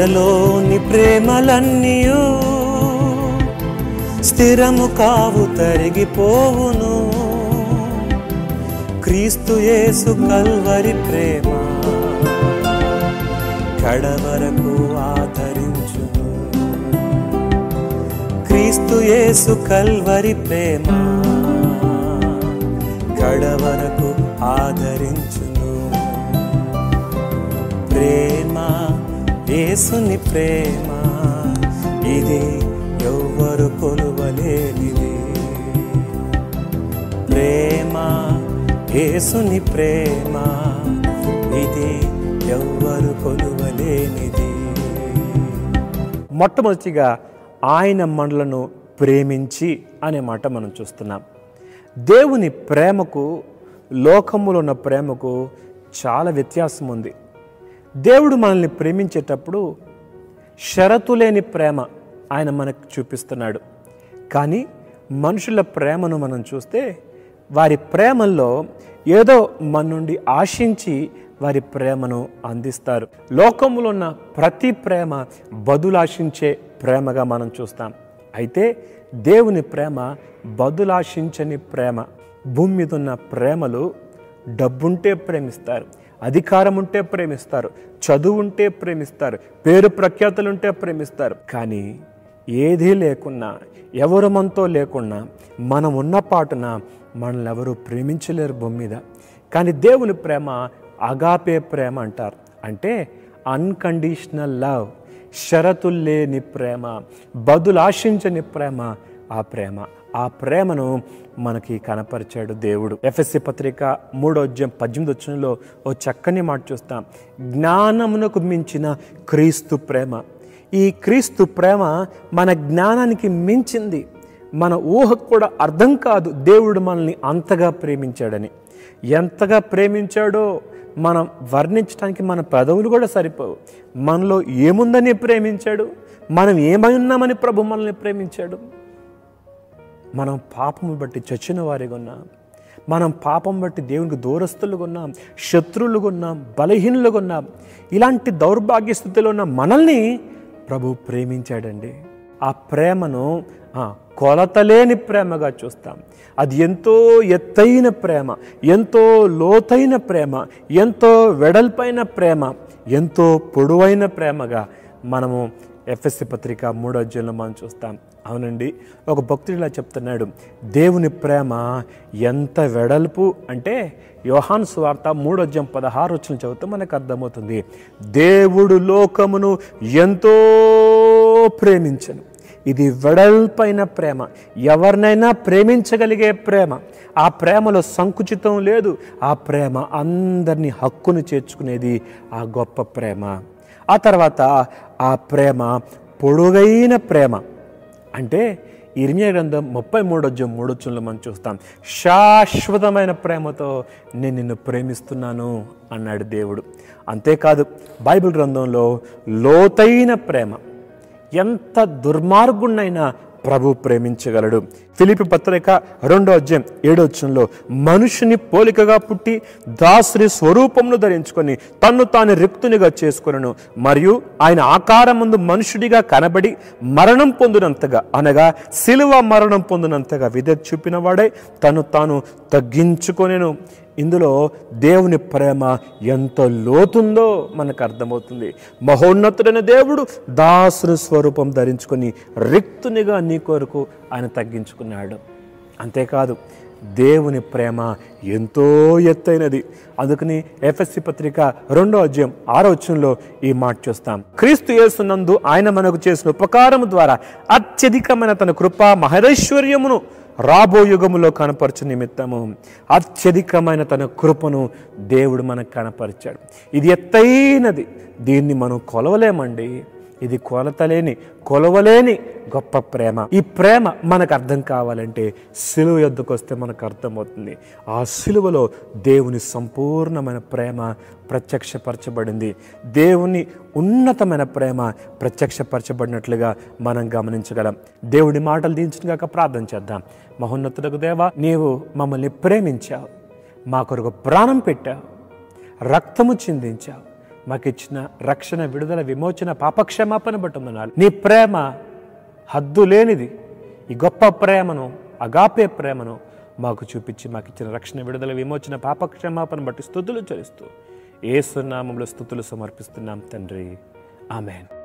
మనలోని ప్రేమలన్నీయు స్థిరము కావు, తరిగిపోవును. క్రీస్తు యేసు కల్వరి ప్రేమ కడవరకు ఆదరించును. క్రీస్తు యేసు కల్వరి ప్రేమ కడవరకు ఆదరించును. ప్రేమ యేసుని ప్రేమ ఇది ఎవ్వరు కొలువలేనిది. ప్రేమ యేసుని ప్రేమ ఇది ఎవ్వరు కొలువలేనిది. మొట్టమొదటిగా ఆయన మనలను ప్రేమించి అనే మాట మనం చూస్తున్నాం. దేవుని ప్రేమకు లోకములో ఉన్న ప్రేమకు చాలా వ్యత్యాసం ఉంది. దేవుడు మనల్ని ప్రేమించేటప్పుడు షరతు లేని ప్రేమ ఆయన మనకు చూపిస్తున్నాడు. కానీ మనుషుల ప్రేమను మనం చూస్తే వారి ప్రేమల్లో ఏదో మన నుండి ఆశించి వారి ప్రేమను అందిస్తారు. లోకములో ఉన్న ప్రతి ప్రేమ బదులాశించే ప్రేమగా మనం చూస్తాం. అయితే దేవుని ప్రేమ బదులాశించని ప్రేమ. భూమి మీద ఉన్న ప్రేమలు డబ్బుంటే ప్రేమిస్తారు, అధికారం ఉంటే ప్రేమిస్తారు, చదువు ఉంటే ప్రేమిస్తారు, పేరు ప్రఖ్యాతులుంటే ప్రేమిస్తారు. కానీ ఏదీ లేకున్నా, ఎవరు మనతో లేకున్నా, మనం ఉన్న పాటున మనల్ని ఎవరు ప్రేమించలేరు భూమి మీద. కానీ దేవుని ప్రేమ అగాపే ప్రేమ అంటారు. అంటే అన్కండిషనల్ లవ్, షరతులు లేని ప్రేమ, బదులాశించని ప్రేమ. ఆ ప్రేమను మనకి కనపరిచాడు దేవుడు. ఎఫెసీ పత్రిక 3:18 ఓ చక్కని మాట చూస్తాం. జ్ఞానమునకు మించిన క్రీస్తు ప్రేమ. ఈ క్రీస్తు ప్రేమ మన జ్ఞానానికి మించింది. మన ఊహకు కూడా అర్థం కాదు దేవుడు మనల్ని అంతగా ప్రేమించాడని. ఎంతగా ప్రేమించాడో మనం వర్ణించడానికి మన పెదవులు కూడా సరిపోవు. మనలో ఏముందని ప్రేమించాడు, మనం ఏమై ఉన్నామని ప్రభు మనల్ని ప్రేమించాడు. మనం పాపము బట్టి చచ్చిన వారిగా ఉన్నాం. మనం పాపం బట్టి దేవునికి దూరస్తులుగా ఉన్నాం, శత్రువులుగా ఉన్నాం, బలహీనులుగా ఉన్నాం. ఇలాంటి దౌర్భాగ్య స్థితిలో ఉన్న మనల్ని ప్రభు ప్రేమించాడండి. ఆ ప్రేమను కొలతలేని ప్రేమగా చూస్తాం. అది ఎంతో ఎత్తైన ప్రేమ, ఎంతో లోతైన ప్రేమ, ఎంతో వెడల్పైన ప్రేమ, ఎంతో పొడవైన ప్రేమగా మనము ఎఫెసీ పత్రిక 3:18 మనం చూస్తాం. అవునండి, ఒక భక్తుడు ఇలా చెప్తున్నాడు, దేవుని ప్రేమ ఎంత వెడల్పు అంటే యోహాను సువార్త 3:16 చదివితే మనకు అర్థమవుతుంది. దేవుడు లోకమును ఎంతో ప్రేమించను. ఇది వెడల్పైన ప్రేమ, ఎవరినైనా ప్రేమించగలిగే ప్రేమ. ఆ ప్రేమలో సంకుచితం లేదు. ఆ ప్రేమ అందరినీ హక్కును చేర్చుకునేది ఆ గొప్ప ప్రేమ. ఆ తర్వాత ఆ ప్రేమ పొడుగైన ప్రేమ. అంటే ఇర్మియా గ్రంథం 33:3 మనం చూస్తాం. శాశ్వతమైన ప్రేమతో నేను నిన్ను ప్రేమిస్తున్నాను అన్నాడు దేవుడు. అంతేకాదు బైబిల్ గ్రంథంలో లోతైన ప్రేమ. ఎంత దుర్మార్గుణ్ణైనా ప్రభు ప్రేమించగలడు. ఫిలిప్పీ పత్రిక 2:7 మనుషుని పోలికగా పుట్టి దాసుని స్వరూపమును ధరించుకొని తన్ను తాను రిక్తునిగా చేసుకొనెను, మరియు ఆయన ఆకారమందు మనుషుడిగా కనబడి మరణం పొందినంతగా, అనగా శిలువ మరణం పొందినంతగా విధేయత చూపిన వాడై తను తాను తగ్గించుకొనెను. ఇందులో దేవుని ప్రేమ ఎంత లోతుందో మనకు అర్థమవుతుంది. మహోన్నతుడైన దేవుడు దాసుని స్వరూపం ధరించుకొని రిక్తునిగా నీ కొరకు ఆయన తగ్గించుకున్నాడు. అంతేకాదు దేవుని ప్రేమ ఎంతో ఎత్తైనది. అందుకని ఎఫెసీ పత్రిక 2:6 ఈ మాట చూస్తాం. క్రీస్తు యేసునందు ఆయన మనకు చేసిన ఉపకారము ద్వారా అత్యధికమైన తన కృపా మహైశ్వర్యమును రాబో యుగములో కనపరచు నిమిత్తము అత్యధికమైన తన కృపను దేవుడు మనకు కనపరిచాడు. ఇది ఎత్తైనది, దీన్ని మనం కొలవలేమండి. ఇది కొలవలేని గొప్ప ప్రేమ. ఈ ప్రేమ మనకు అర్థం కావాలంటే సిలువ యొద్దకు వస్తే మనకు అర్థమవుతుంది. ఆ సిలువలో దేవుని సంపూర్ణమైన ప్రేమ ప్రత్యక్షపరచబడింది. దేవుని ఉన్నతమైన ప్రేమ ప్రత్యక్షపరచబడినట్లుగా మనం గమనించగలం. దేవుడి మాటలు దించుగాక ప్రార్థన చేద్దాం. మహోన్నతుడకు దేవా, నీవు మమ్మల్ని ప్రేమించావు, మా కొరకు ప్రాణం పెట్టావు, రక్తము చిందించావు, మాకిచ్చిన రక్షణ, విడుదల, విమోచన, పాపక్షమాపణ బట్టి వందనాలు. నీ ప్రేమ హద్దు లేనిది. ఈ గొప్ప ప్రేమను, అగాపే ప్రేమను మాకు చూపించి మాకిచ్చిన రక్షణ, విడుదల, విమోచన, పాపక్షమాపణ బట్టి స్తుతులు చెల్లిస్తూ యేసు నామములో స్తుతులు సమర్పిస్తున్నాం తండ్రి. ఆమేన్.